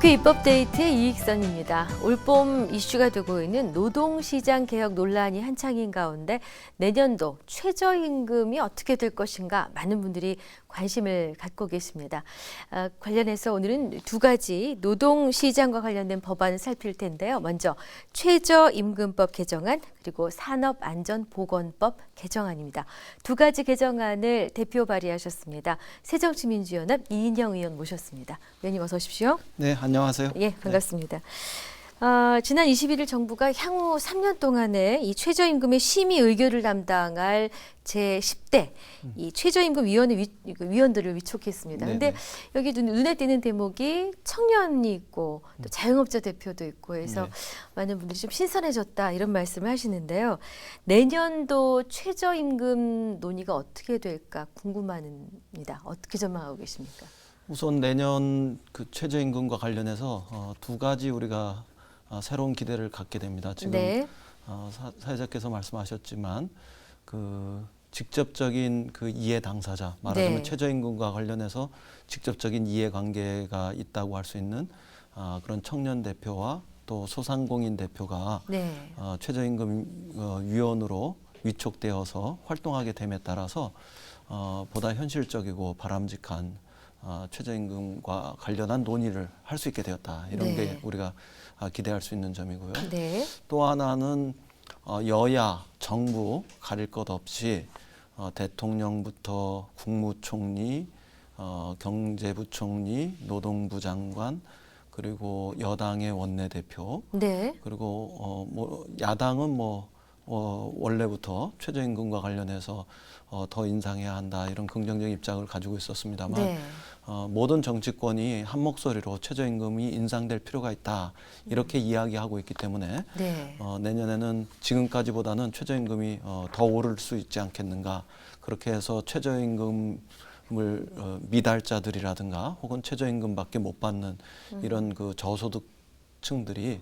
국회 입법데이트의 이익선입니다. 올봄 이슈가 되고 있는 노동시장 개혁 논란이 한창인 가운데 내년도 최저임금이 어떻게 될 것인가 많은 분들이 관심을 갖고 계십니다. 관련해서 오늘은 두 가지 노동시장과 관련된 법안을 살필 텐데요. 먼저 최저임금법 개정안 그리고 산업안전보건법 개정안입니다. 두 가지 개정안을 대표 발의하셨습니다. 새정치민주연합 이인영 의원 모셨습니다. 의원님 어서 오십시오. 네, 안녕하세요. 예, 반갑습니다. 지난 21일 정부가 향후 3년 동안에 이 최저임금의 심의 의결을 담당할 제10대 이 최저임금위원회 위원들을 위촉했습니다. 그런데 여기 눈에 띄는 대목이 청년이 있고 또 자영업자 대표도 있고 해서 많은 분들이 좀 신선해졌다 이런 말씀을 하시는데요. 내년도 최저임금 논의가 어떻게 될까 궁금합니다. 어떻게 전망하고 계십니까? 우선 내년 그 최저임금과 관련해서 두 가지 우리가 새로운 기대를 갖게 됩니다. 지금 사회자께서 말씀하셨지만 그 직접적인 그 이해 당사자, 말하자면 최저임금과 관련해서 직접적인 이해관계가 있다고 할 수 있는 그런 청년 대표와 또 소상공인 대표가 최저임금 위원으로 위촉되어서 활동하게 됨에 따라서 보다 현실적이고 바람직한 최저임금과 관련한 논의를 할 수 있게 되었다. 이런 게 우리가 기대할 수 있는 점이고요. 또 하나는 여야, 정부 가릴 것 없이 대통령부터 국무총리, 경제부총리, 노동부 장관, 그리고 여당의 원내대표, 그리고 뭐 야당은 원래부터 최저임금과 관련해서 더 인상해야 한다 이런 긍정적인 입장을 가지고 있었습니다만 모든 정치권이 한 목소리로 최저임금이 인상될 필요가 있다 이렇게 이야기하고 있기 때문에 내년에는 지금까지보다는 최저임금이 더 오를 수 있지 않겠는가. 그렇게 해서 최저임금을 미달자들이라든가 혹은 최저임금밖에 못 받는 이런 그 저소득층들이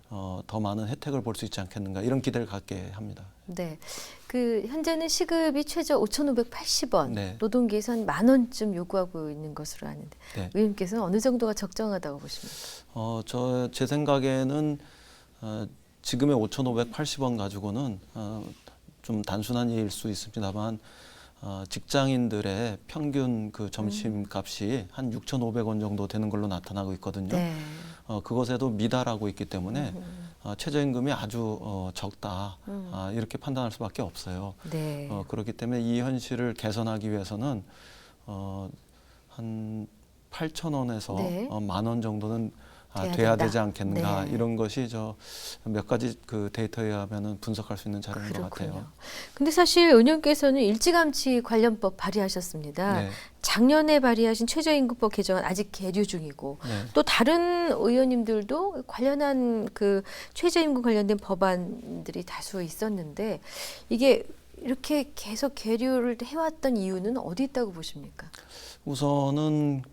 더 많은 혜택을 볼 수 있지 않겠는가 이런 기대를 갖게 합니다. 네, 그 현재는 시급이 최저 5,580원, 노동계에서 한 10,000원쯤 요구하고 있는 것으로 아는데 의원님께서는 어느 정도가 적정하다고 보십니까? 제 생각에는 지금의 5,580원 가지고는 좀 단순한 예일 수 있습니다만 직장인들의 평균 그 점심값이 한 6,500원 정도 되는 걸로 나타나고 있거든요. 그것에도 미달하고 있기 때문에 최저임금이 아주 적다 이렇게 판단할 수밖에 없어요. 그렇기 때문에 이 현실을 개선하기 위해서는 한 8,000원에서 10,000원 정도는 돼야 되지 않겠는가 이런 것이 몇 가지 그 데이터에 의하면 분석할 수 있는 자료인 것 같아요. 근데 사실 의원님께서는 일찌감치 관련법 발의하셨습니다. 작년에 발의하신 최저임금법 개정안 아직 계류 중이고 또 다른 의원님들도 관련한 그 최저임금 관련된 법안들이 다수 있었는데 이게 이렇게 계속 계류를 해왔던 이유는 어디 있다고 보십니까? 우선은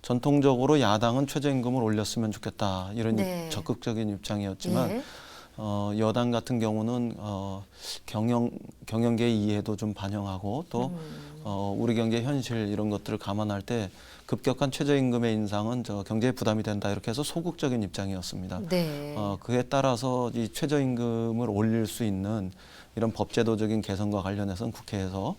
전통적으로 야당은 최저임금을 올렸으면 좋겠다 이런 적극적인 입장이었지만 여당 같은 경우는 경영계의 이해도 좀 반영하고 또 우리 경제 현실 이런 것들을 감안할 때 급격한 최저임금의 인상은 경제에 부담이 된다 이렇게 해서 소극적인 입장이었습니다. 그에 따라서 이 최저임금을 올릴 수 있는 이런 법제도적인 개선과 관련해서는 국회에서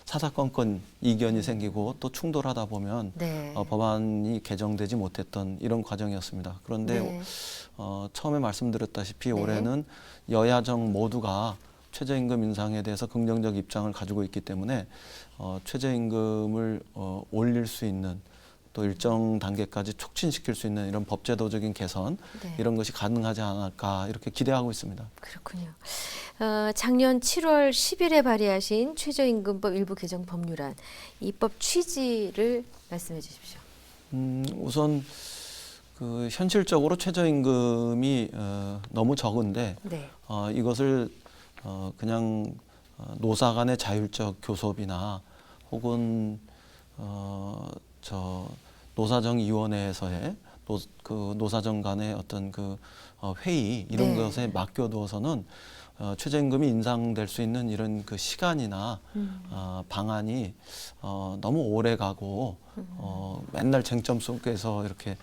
사사건건 이견이 생기고 또 충돌하다 보면 법안이 개정되지 못했던 이런 과정이었습니다. 그런데 처음에 말씀드렸다시피 올해는 여야정 모두가 최저임금 인상에 대해서 긍정적 입장을 가지고 있기 때문에 최저임금을 올릴 수 있는 또 일정 단계까지 촉진시킬 수 있는 이런 법제도적인 개선 이런 것이 가능하지 않을까 이렇게 기대하고 있습니다. 그렇군요. 작년 7월 10일에 발의하신 최저임금법 일부 개정 법률안 입법 취지를 말씀해 주십시오. 우선 현실적으로 최저임금이 너무 적은데 이것을 그냥 노사 간의 자율적 교섭이나 혹은 노사정위원회에서의 노사정 간의 어떤 회의 이런 것에 맡겨두어서는 최저임금이 인상될 수 있는 이런 그 시간이나 방안이 너무 오래 가고 맨날 쟁점 속에서 이렇게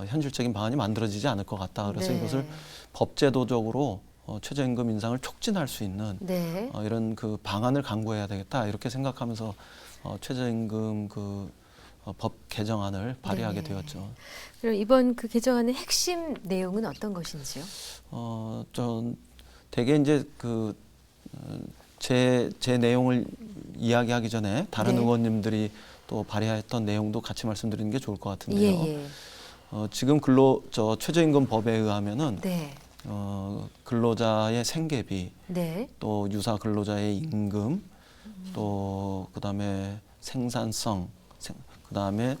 현실적인 방안이 만들어지지 않을 것 같다. 그래서 네. 이것을 법제도적으로 최저임금 인상을 촉진할 수 있는 네. 이런 그 방안을 강구해야 되겠다. 이렇게 생각하면서 최저임금 법 개정안을 발의하게 네. 되었죠. 그럼 이번 그 개정안의 핵심 내용은 어떤 것인지요? 전 대개 이제 제 내용을 이야기하기 전에 다른 네. 의원님들이 또 발의했던 내용도 같이 말씀드리는 게 좋을 것 같은데요. 예. 지금 최저임금 법에 의하면은 네. 근로자의 생계비, 네. 또 유사 근로자의 임금, 또 그다음에 생산성, 그다음에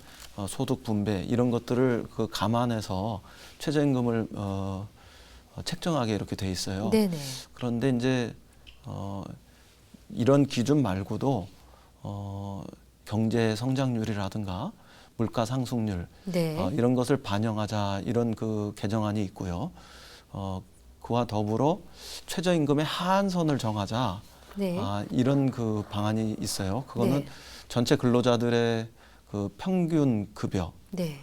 소득 분배 이런 것들을 감안해서 최저임금을 책정하게 이렇게 돼 있어요. 네네. 그런데 이제 이런 기준 말고도 경제 성장률이라든가 물가 상승률 네. 이런 것을 반영하자 이런 그 개정안이 있고요. 그와 더불어 최저임금의 하한선을 정하자 네. 이런 그 방안이 있어요. 그거는 네. 전체 근로자들의 그 평균 급여 네.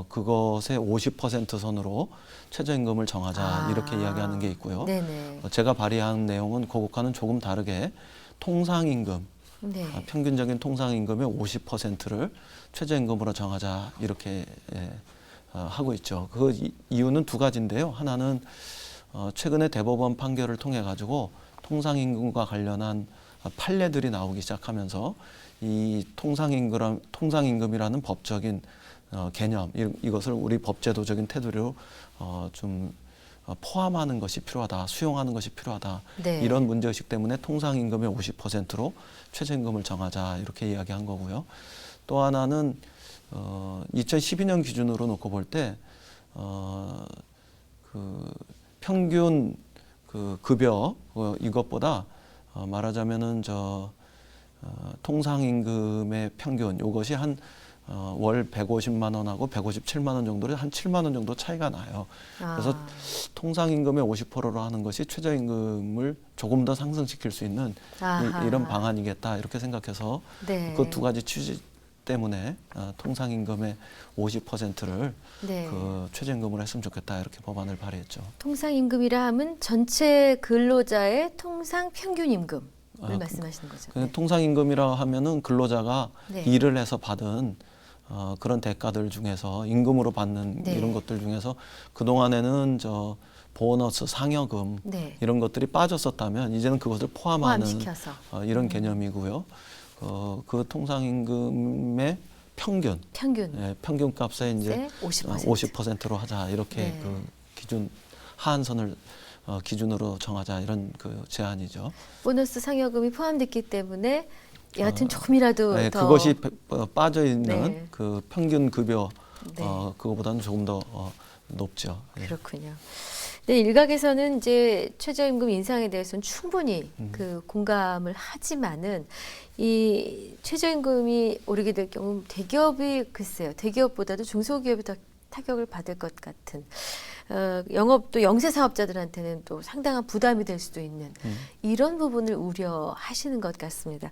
그것의 50% 선으로 최저임금을 정하자 이렇게 이야기하는 게 있고요. 네네. 제가 발의한 내용은 그것과는 조금 다르게 통상임금, 네. 평균적인 통상임금의 50%를 최저임금으로 정하자 이렇게 하고 있죠. 그 이유는 두 가지인데요. 하나는 최근에 대법원 판결을 통해 가지고 통상임금과 관련한 판례들이 나오기 시작하면서 이 통상임금이라는 법적인 개념 이것을 우리 법제도적인 테두리로 좀 포함하는 것이 필요하다, 수용하는 것이 필요하다. 네. 이런 문제의식 때문에 통상임금의 50%로 최저임금을 정하자 이렇게 이야기한 거고요. 또 하나는 2012년 기준으로 놓고 볼 때 평균 급여 이것보다 말하자면은 통상임금의 평균 이것이 한 월 150만 원하고 157만 원 정도로 한 7만 원 정도 차이가 나요. 그래서 통상임금의 50%로 하는 것이 최저임금을 조금 더 상승시킬 수 있는 이런 방안이겠다 이렇게 생각해서 네. 그 두 가지 취지 때문에 통상임금의 50%를 네. 최저임금으로 했으면 좋겠다 이렇게 법안을 발의했죠. 통상임금이라 하면 전체 근로자의 통상 평균임금을 말씀하시는 거죠. 네. 통상임금이라 하면은 근로자가 네. 일을 해서 받은 그런 대가들 중에서 임금으로 받는 네. 이런 것들 중에서 그동안에는 보너스, 상여금 네. 이런 것들이 빠졌었다면 이제는 그것을 포함하는 포함시켜서. 이런 개념이고요. 그 통상임금의 평균 평균값에 이제 50%로 하자 이렇게 네. 그 기준 하한선을 기준으로 정하자 이런 그 제안이죠. 보너스 상여금이 포함됐기 때문에 여하튼 조금이라도 네, 더 그것이 빠져 있는 네. 그 평균 급여 네. 그거보다는 조금 더 높죠. 예. 그렇군요. 네, 일각에서는 이제 최저임금 인상에 대해서는 충분히 그 공감을 하지만은 이 최저임금이 오르게 될 경우 대기업이 글쎄요, 대기업보다도 중소기업이 더 타격을 받을 것 같은 영업 또 영세 사업자들한테는 또 상당한 부담이 될 수도 있는 이런 부분을 우려하시는 것 같습니다.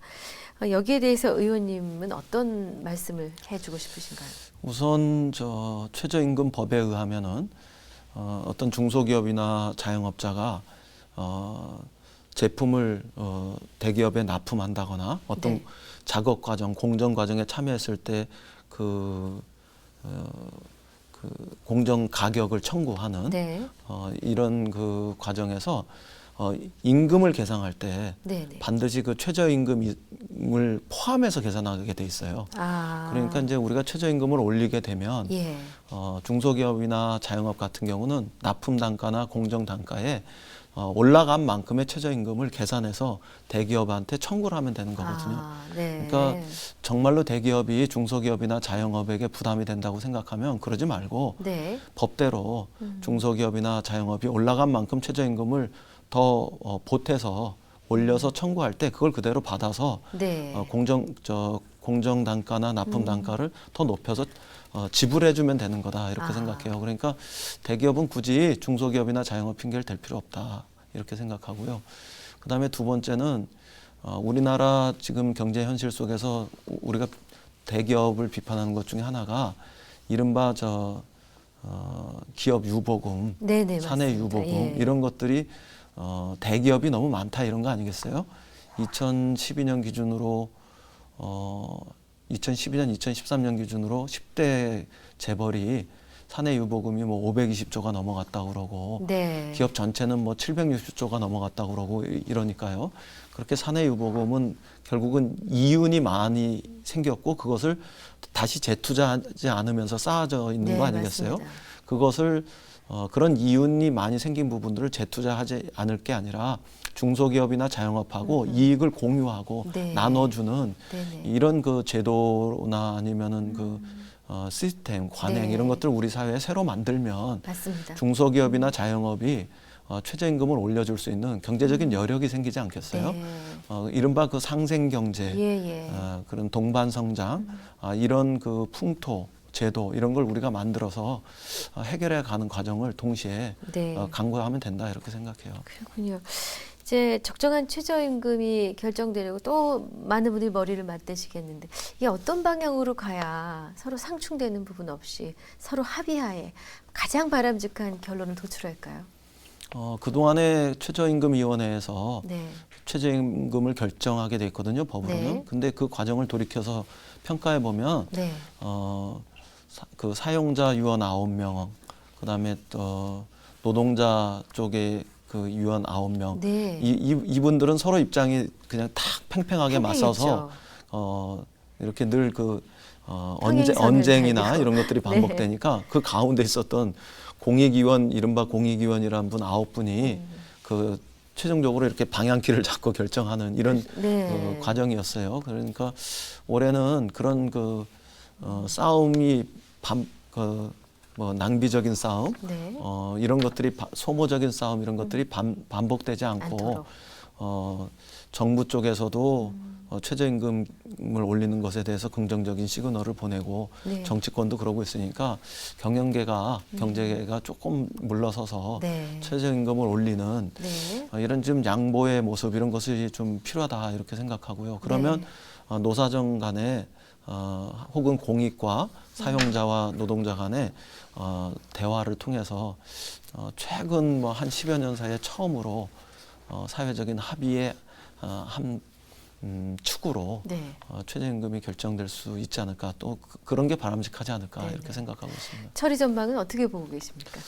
여기에 대해서 의원님은 어떤 말씀을 해주고 싶으신가요? 우선 최저임금 법에 의하면은 어떤 중소기업이나 자영업자가 제품을 대기업에 납품한다거나 어떤 네. 작업 과정, 공정 과정에 참여했을 때 공정 가격을 청구하는 네. 이런 그 과정에서 임금을 계산할 때 네네. 반드시 그 최저임금을 포함해서 계산하게 돼 있어요. 그러니까 이제 우리가 최저임금을 올리게 되면 예. 중소기업이나 자영업 같은 경우는 납품 단가나 공정 단가에 올라간 만큼의 최저임금을 계산해서 대기업한테 청구를 하면 되는 거거든요. 네. 그러니까 정말로 대기업이 중소기업이나 자영업에게 부담이 된다고 생각하면 그러지 말고 네. 법대로 중소기업이나 자영업이 올라간 만큼 최저임금을 더 보태서 올려서 청구할 때 그걸 그대로 받아서 네. 공정 단가나 납품 단가를 더 높여서 지불해주면 되는 거다 이렇게 생각해요. 그러니까 대기업은 굳이 중소기업이나 자영업 핑계를 댈 필요 없다 이렇게 생각하고요. 그다음에 두 번째는 우리나라 지금 경제 현실 속에서 우리가 대기업을 비판하는 것 중에 하나가 이른바 기업 유보금, 네네, 사내 맞습니다. 유보금 예. 이런 것들이 대기업이 너무 많다 이런 거 아니겠어요? 2012년 기준으로 2012년, 2013년 기준으로 10대 재벌이 사내 유보금이 뭐 520조가 넘어갔다고 그러고 네. 기업 전체는 뭐 760조가 넘어갔다고 그러고 이러니까요. 그렇게 사내 유보금은 결국은 이윤이 많이 생겼고 그것을 다시 재투자하지 않으면서 쌓아져 있는 네, 거 아니겠어요? 맞습니다. 그것을 그런 이윤이 많이 생긴 부분들을 재투자하지 않을 게 아니라 중소기업이나 자영업하고 이익을 공유하고 네. 나눠주는 네네. 이런 그 제도나 아니면은 그 시스템, 관행 네. 이런 것들을 우리 사회에 새로 만들면 맞습니다. 중소기업이나 자영업이 최저임금을 올려줄 수 있는 경제적인 여력이 생기지 않겠어요? 네. 이른바 그 상생 경제, 예, 예. 그런 동반 성장, 이런 그 풍토, 제도 이런 걸 우리가 만들어서 해결해 가는 과정을 동시에 네. 강구하면 된다 이렇게 생각해요. 그렇군요. 이제 적정한 최저임금이 결정되려고 또 많은 분들이 머리를 맞대시겠는데 이게 어떤 방향으로 가야 서로 상충되는 부분 없이 서로 합의하에 가장 바람직한 결론을 도출할까요? 그동안에 최저임금위원회에서 네. 최저임금을 결정하게 돼 있거든요, 법으로는. 네. 근데 그 과정을 돌이켜서 평가해 보면 네. 그 사용자 유언 9명, 그다음에 또 노동자 쪽에 그 유언 9명. 네. 이분들은 서로 입장이 그냥 탁 팽팽하게 맞서서 팽팽했죠. 이렇게 늘 그 평행선을 언쟁이나 달리고. 이런 것들이 반복되니까 그 가운데 있었던 공익위원 이른바 공익위원이라는 분 9분이 그 최종적으로 이렇게 방향키를 잡고 결정하는 이런 네. 과정이었어요. 그러니까 올해는 그런 그 싸움이 뭐 낭비적인 싸움, 네. 이런 것들이 소모적인 싸움 이런 것들이 반복되지 않고 않도록. 정부 쪽에서도 최저임금을 올리는 것에 대해서 긍정적인 시그널을 보내고 네. 정치권도 그러고 있으니까 경제계가 조금 물러서서 네. 최저임금을 올리는 네. 이런 좀 양보의 모습 이런 것이 좀 필요하다 이렇게 생각하고요. 그러면 네. 노사정 간에 혹은 공익과 사용자와 노동자 간에 대화를 통해서 최근 뭐 한 10여 년 사이에 처음으로 사회적인 합의의 한 축으로 네. 최저임금이 결정될 수 있지 않을까 또 그런 게 바람직하지 않을까 네네. 이렇게 생각하고 있습니다. 처리 전망은 어떻게 보고 계십니까?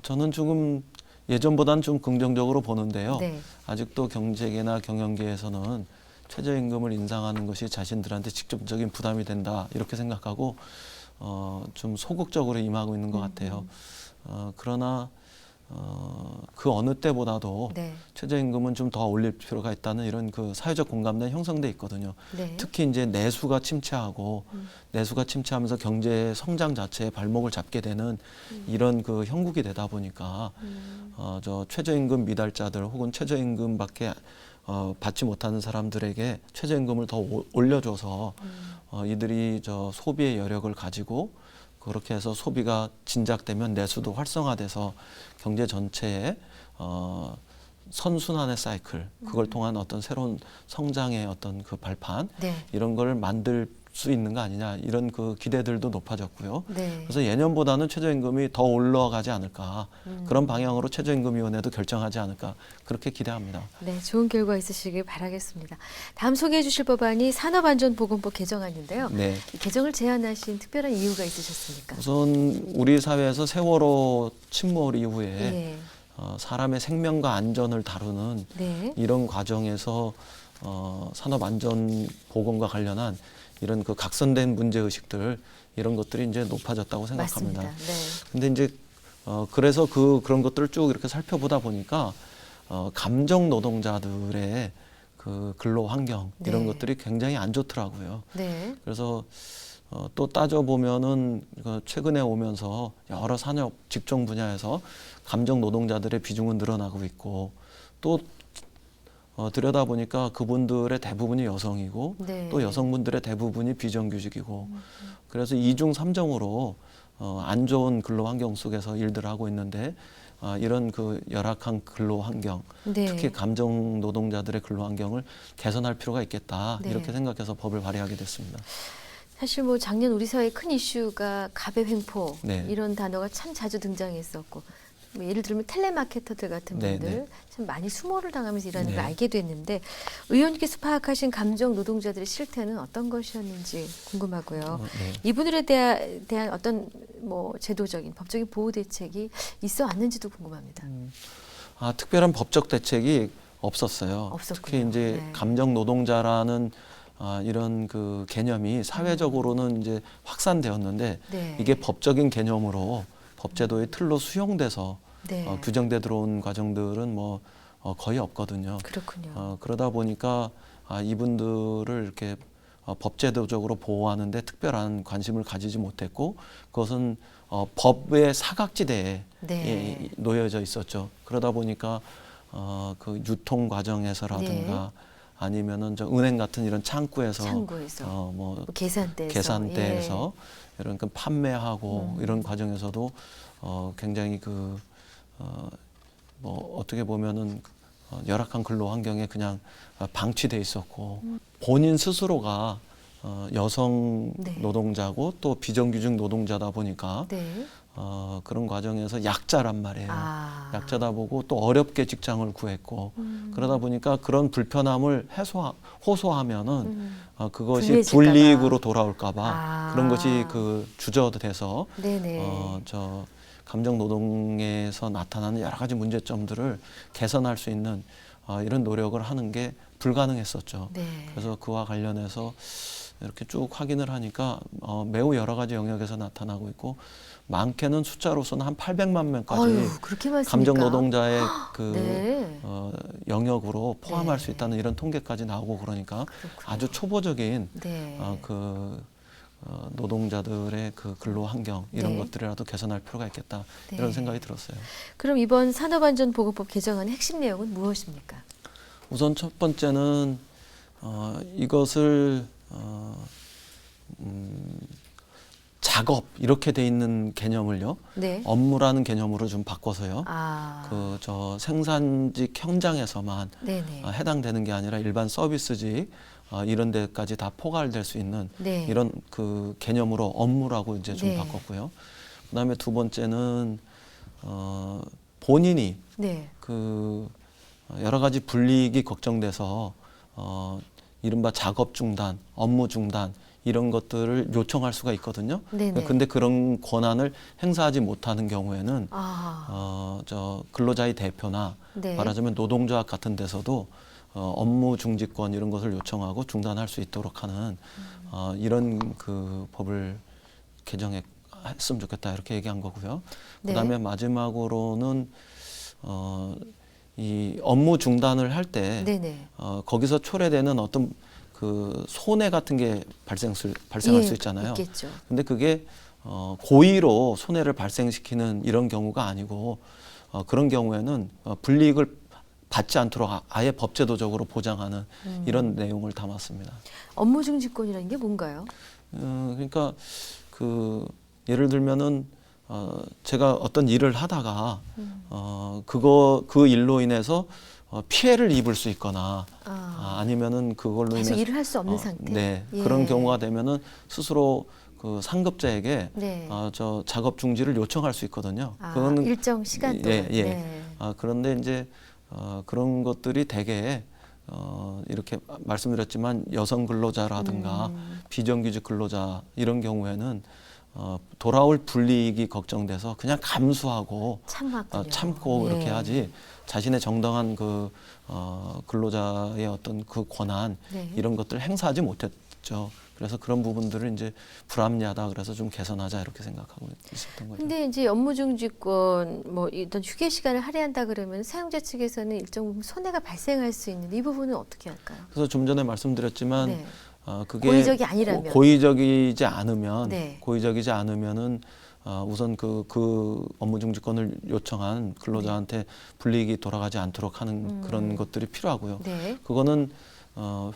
저는 조금 예전보다는 좀 긍정적으로 보는데요. 네. 아직도 경제계나 경영계에서는 최저임금을 인상하는 것이 자신들한테 직접적인 부담이 된다 이렇게 생각하고 좀 소극적으로 임하고 있는 것 같아요. 그러나 그 어느 때보다도 네. 최저임금은 좀 더 올릴 필요가 있다는 이런 그 사회적 공감대 형성돼 있거든요. 네. 특히 이제 내수가 침체하고 내수가 침체하면서 경제 성장 자체에 발목을 잡게 되는 이런 그 형국이 되다 보니까 저 최저임금 미달자들 혹은 최저임금밖에 받지 못하는 사람들에게 최저임금을 더 올려줘서 이들이 저 소비의 여력을 가지고 그렇게 해서 소비가 진작되면 내수도 활성화돼서 경제 전체에 선순환의 사이클 그걸 통한 어떤 새로운 성장의 어떤 그 발판 네. 이런 걸 만들 수 있는 거 아니냐 이런 그 기대들도 높아졌고요. 네. 그래서 예년보다는 최저임금이 더 올라가지 않을까 그런 방향으로 최저임금위원회도 결정하지 않을까 그렇게 기대합니다. 네, 좋은 결과 있으시길 바라겠습니다. 다음 소개해 주실 법안이 산업안전보건법 개정안인데요. 네. 이 개정을 제안하신 특별한 이유가 있으셨습니까? 우선 우리 사회에서 세월호 침몰 이후에 예. 사람의 생명과 안전을 다루는 네. 이런 과정에서 산업안전보건과 관련한 이런 그 각선된 문제의식들 이런 것들이 이제 높아졌다고 생각합니다. 맞습니다. 네. 근데 이제 그래서 그런 것들을 쭉 이렇게 살펴보다 보니까 감정 노동자들의 그 근로 환경 이런 네. 것들이 굉장히 안 좋더라고요. 네. 그래서 또 따져보면은 최근에 오면서 여러 산업 직종 분야에서 감정 노동자들의 비중은 늘어나고 있고 또 들여다보니까 그분들의 대부분이 여성이고 네. 또 여성분들의 대부분이 비정규직이고 그래서 이중 삼정으로 안 좋은 근로 환경 속에서 일들을 하고 있는데 이런 그 열악한 근로 환경, 네. 특히 감정 노동자들의 근로 환경을 개선할 필요가 있겠다. 네. 이렇게 생각해서 법을 발의하게 됐습니다. 사실 뭐 작년 우리 사회의 큰 이슈가 가배 횡포 네. 이런 단어가 참 자주 등장했었고 뭐 예를 들면 텔레마케터들 같은 분들 네. 참 많이 수모를 당하면서 일하는 네. 걸 알게 됐는데 의원님께서 파악하신 감정 노동자들의 실태는 어떤 것이었는지 궁금하고요. 네. 이분들에 대한 어떤 뭐 제도적인 법적인 보호 대책이 있어 왔는지도 궁금합니다. 특별한 법적 대책이 없었어요. 없었군요. 특히 이제 네. 감정 노동자라는 이런 그 개념이 사회적으로는 이제 확산되었는데 네. 이게 법적인 개념으로 법제도의 틀로 수용돼서 네. 규정돼 들어온 과정들은 뭐 거의 없거든요. 그렇군요. 그러다 보니까 이분들을 이렇게 법제도적으로 보호하는데 특별한 관심을 가지지 못했고 그것은 법의 사각지대에 네. 놓여져 있었죠. 그러다 보니까 그 유통 과정에서라든가 아니면은 저 은행 같은 이런 창구에서 뭐 계산대에서 계산대에서 이런 그 판매하고 이런 과정에서도 굉장히 뭐 어떻게 보면은 열악한 근로 환경에 그냥 방치돼 있었고 본인 스스로가 여성 네. 노동자고 또 비정규직 노동자다 보니까 네. 그런 과정에서 약자란 말이에요. 약자다 보고 또 어렵게 직장을 구했고 그러다 보니까 그런 불편함을 호소하면은 그것이 불리해질까 불이익으로 봐. 돌아올까봐 그런 것이 그 주저돼서 네네. 저 감정 노동에서 나타나는 여러 가지 문제점들을 개선할 수 있는 이런 노력을 하는 게 불가능했었죠. 네. 그래서 그와 관련해서 이렇게 쭉 확인을 하니까 매우 여러 가지 영역에서 나타나고 있고 많게는 숫자로서는 한 800만 명까지 어휴, 그렇게 많습니까? 감정 노동자의 그 네. 영역으로 포함할 네. 수 있다는 이런 통계까지 나오고 그러니까 그렇군요. 아주 초보적인 네. 노동자들의 그 근로 환경 이런 네. 것들이라도 개선할 필요가 있겠다 네. 이런 생각이 들었어요. 그럼 이번 산업안전보건법 개정안의 핵심 내용은 무엇입니까? 우선 첫 번째는 이것을 작업 이렇게 돼 있는 개념을요. 네. 업무라는 개념으로 좀 바꿔서요. 아. 저 생산직 현장에서만 네네. 해당되는 게 아니라 일반 서비스직 이런 데까지 다 포괄될 수 있는 네. 이런 그 개념으로 업무라고 이제 좀 네. 바꿨고요. 그다음에 두 번째는 본인이 네. 그 여러 가지 불이익이 걱정돼서 이른바 작업 중단, 업무 중단 이런 것들을 요청할 수가 있거든요. 네네. 근데 그런 권한을 행사하지 못하는 경우에는 저 근로자의 대표나 네. 말하자면 노동조합 같은 데서도 업무 중지권 이런 것을 요청하고 중단할 수 있도록 하는 이런 그 법을 개정했으면 좋겠다 이렇게 얘기한 거고요. 네. 그다음에 마지막으로는 이 업무 중단을 할 때 네네. 거기서 초래되는 어떤 그 손해 같은 게 발생할 수 있잖아요. 있겠죠. 근데 그게 고의로 손해를 발생시키는 이런 경우가 아니고 그런 경우에는 불이익을 받지 않도록 아예 법제도적으로 보장하는 이런 내용을 담았습니다. 업무 중지권이라는 게 뭔가요? 그러니까 그 예를 들면은 제가 어떤 일을 하다가 그 일로 인해서 피해를 입을 수 있거나 아니면은 그걸로 계속 인해서 일을 할 수 없는 상태. 네, 예. 그런 경우가 되면은 스스로 그 상급자에게 네. 저 작업 중지를 요청할 수 있거든요. 일정 시간 동안. 예. 네. 그런데 이제 그런 것들이 대개 이렇게 말씀드렸지만 여성 근로자라든가 비정규직 근로자 이런 경우에는 돌아올 불이익이 걱정돼서 그냥 감수하고 참고 예. 이렇게 하지 자신의 정당한 그 근로자의 어떤 그 권한 네. 이런 것들을 행사하지 못했죠. 그래서 그런 부분들을 이제 불합리하다 그래서 좀 개선하자 이렇게 생각하고 있었던 거죠. 근데 이제 업무 중지권 뭐 어떤 휴게 시간을 할애한다 그러면 사용자 측에서는 일정 부분 손해가 발생할 수 있는데 이 부분은 어떻게 할까요? 그래서 좀 전에 말씀드렸지만 네. 그게 고의적이 아니라면. 고의적이지 않으면 네. 고의적이지 않으면은 우선 그 업무 중지권을 요청한 근로자한테 불이익이 돌아가지 않도록 하는 그런 것들이 필요하고요. 네. 그거는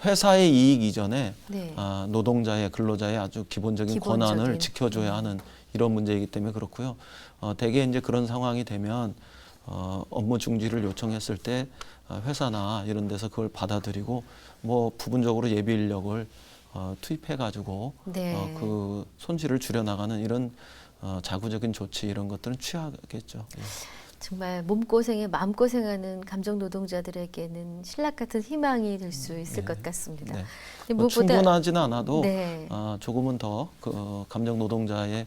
회사의 이익 이전에 네. 노동자의 근로자의 아주 기본적인 권한을 지켜줘야 하는 이런 문제이기 때문에 그렇고요. 대개 이제 그런 상황이 되면 업무 중지를 요청했을 때 회사나 이런 데서 그걸 받아들이고 뭐 부분적으로 예비 인력을 투입해가지고 네. 그 손실을 줄여나가는 이런 자구적인 조치 이런 것들은 취하겠죠. 예. 정말 몸고생에 마음고생하는 감정 노동자들에게는 신락 같은 희망이 될 수 있을 것 같습니다. 네. 근데 뭐 충분하지는 않아도 네. 조금은 더 감정 노동자의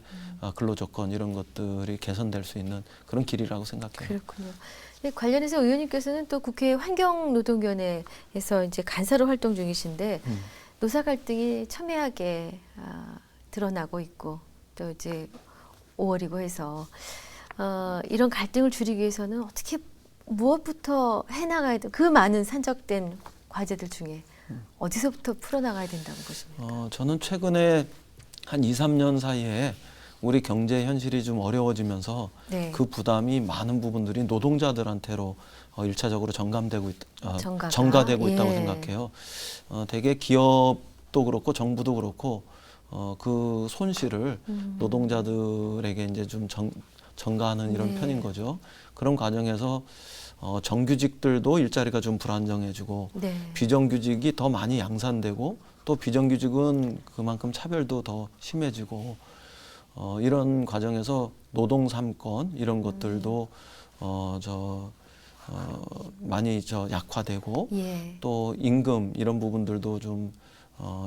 근로 조건 이런 것들이 개선될 수 있는 그런 길이라고 생각해요. 그렇군요. 근데 관련해서 의원님께서는 또 국회 환경노동위원회에서 이제 간사로 활동 중이신데 노사 갈등이 첨예하게 드러나고 있고 또 이제 5월이고 해서 이런 갈등을 줄이기 위해서는 어떻게 무엇부터 해나가야 돼? 그 많은 산적된 과제들 중에 어디서부터 풀어나가야 된다고 보십니까? 저는 최근에 한 2, 3년 사이에 우리 경제 현실이 좀 어려워지면서 네. 그 부담이 많은 부분들이 노동자들한테로 일차적으로 전가되고 예. 있다고 생각해요. 되게 기업도 그렇고 정부도 그렇고 그 손실을 노동자들에게 이제 좀 전가하는 이런 네. 편인 거죠. 그런 과정에서 정규직들도 일자리가 좀 불안정해지고 네. 비정규직이 더 많이 양산되고 또 비정규직은 그만큼 차별도 더 심해지고 이런 과정에서 노동 3권 이런 것들도 많이 약화되고 예. 또 임금 이런 부분들도 좀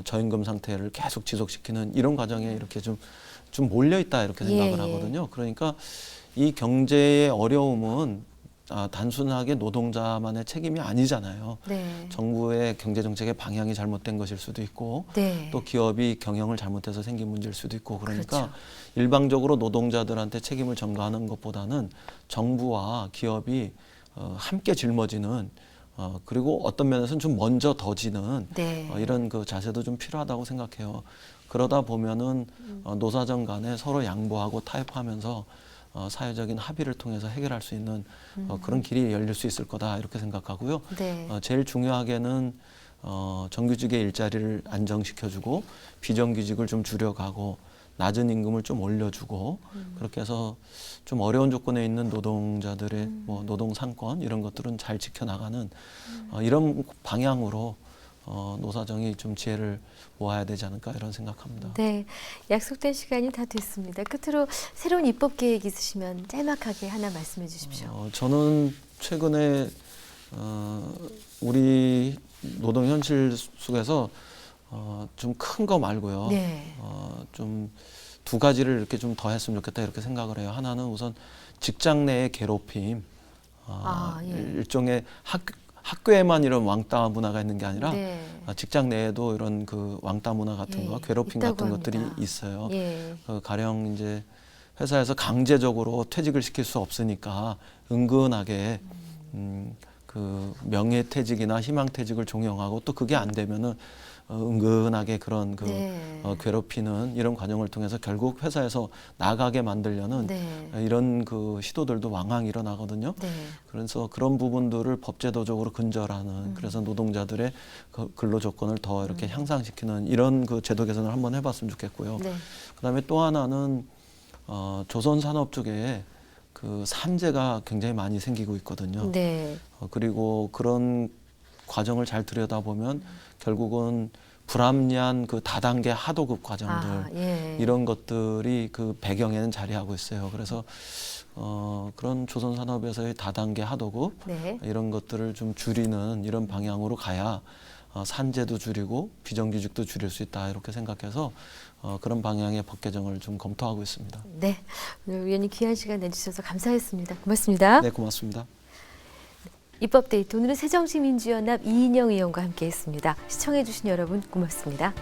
저임금 상태를 계속 지속시키는 이런 과정에 이렇게 좀 몰려 있다 이렇게 생각을 하거든요. 그러니까 이 경제의 어려움은 단순하게 노동자만의 책임이 아니잖아요. 네. 정부의 경제 정책의 방향이 잘못된 것일 수도 있고 네. 또 기업이 경영을 잘못해서 생긴 문제일 수도 있고 그러니까 그렇죠. 일방적으로 노동자들한테 책임을 전가하는 것보다는 정부와 기업이 함께 짊어지는 그리고 어떤 면에서는 좀 먼저 더 지는 네. 이런 그 자세도 좀 필요하다고 생각해요. 그러다 보면은 노사정 간에 서로 양보하고 타협하면서 사회적인 합의를 통해서 해결할 수 있는 그런 길이 열릴 수 있을 거다 이렇게 생각하고요. 네. 제일 중요하게는 정규직의 일자리를 안정시켜주고 비정규직을 좀 줄여가고 낮은 임금을 좀 올려주고 그렇게 해서 좀 어려운 조건에 있는 노동자들의 뭐 노동 상권 이런 것들은 잘 지켜나가는 이런 방향으로 노사정이 좀 지혜를 모아야 되지 않을까 이런 생각합니다. 네, 약속된 시간이 다 됐습니다. 끝으로 새로운 입법 계획 있으시면 짤막하게 하나 말씀해 주십시오. 저는 최근에 우리 노동 현실 속에서 좀 큰 거 말고요. 네. 좀 두 가지를 이렇게 좀 더 했으면 좋겠다 이렇게 생각을 해요. 하나는 우선 직장 내의 괴롭힘, 예. 일종의 학교에만 이런 왕따 문화가 있는 게 아니라 네. 직장 내에도 이런 그 왕따 문화 같은 예, 거, 괴롭힘 있다고 같은 것들이 합니다. 있어요. 예. 가령 이제 회사에서 강제적으로 퇴직을 시킬 수 없으니까 은근하게 그 명예퇴직이나 희망퇴직을 종용하고 또 그게 안 되면은 은근하게 그런 그 네. 괴롭히는 이런 과정을 통해서 결국 회사에서 나가게 만들려는 네. 이런 그 시도들도 왕왕 일어나거든요. 네. 그래서 그런 부분들을 법제도적으로 근절하는 그래서 노동자들의 그 근로 조건을 더 이렇게 향상시키는 이런 그 제도 개선을 한번 해봤으면 좋겠고요. 네. 그다음에 또 하나는 조선 산업 쪽에 그 산재가 굉장히 많이 생기고 있거든요. 네. 그리고 그런 과정을 잘 들여다보면 결국은 불합리한 그 다단계 하도급 과정들 예. 이런 것들이 그 배경에는 자리하고 있어요. 그래서 그런 조선 산업에서의 다단계 하도급 네. 이런 것들을 좀 줄이는 이런 방향으로 가야 산재도 줄이고 비정규직도 줄일 수 있다 이렇게 생각해서 그런 방향의 법 개정을 좀 검토하고 있습니다. 네. 오늘 위원님 귀한 시간 내주셔서 감사했습니다. 고맙습니다. 네, 고맙습니다. 입법데이트 오늘은 새정치민주연합 이인영 의원과 함께했습니다. 시청해주신 여러분 고맙습니다.